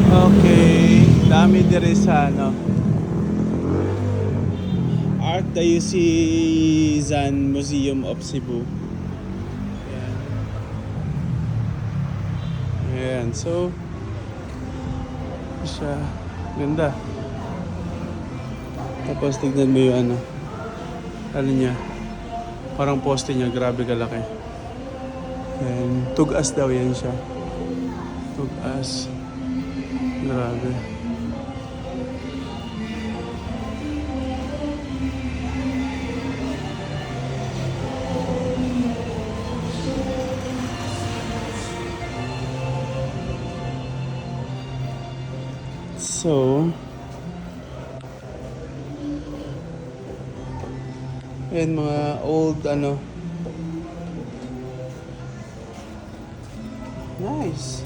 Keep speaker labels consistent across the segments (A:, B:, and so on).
A: Okay, dami diri sa ano. Art Diocese Museum of Cebu. Ayan. Ayan, so siya ganda. Tapos tignan mo yung ano niya. Parang poste niya, grabe kalaki. And tugas daw yan siya. Tugas. Grabe. So, ayan mga old nice.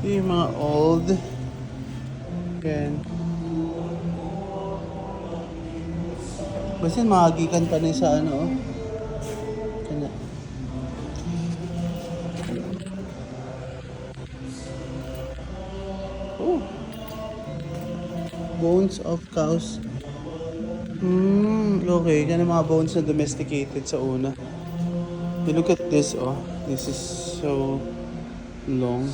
A: Yung mga old. Ayan. Basta makagikan pa na sa Kana. Oh. Bones of cows. Okay. Yan ang mga bones na domesticated sa una. You look at this, oh. This is so long.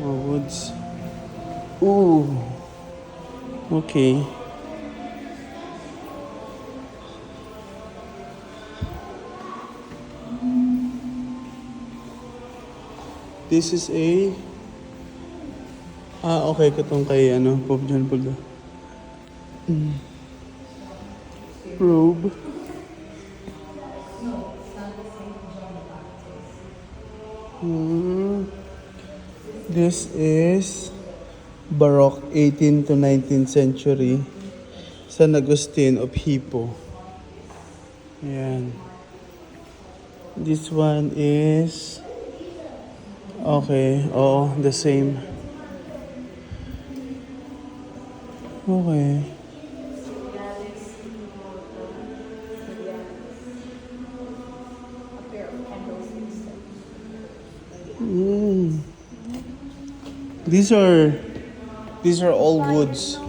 A: More woods. Ooh. Okay. This is a okay, katong kay Pope John Paul II. Robe. This is Baroque 18th to 19th century San Agustin of Hippo. Ayan. This one is okay, oo, the same. Okay. These are all woods.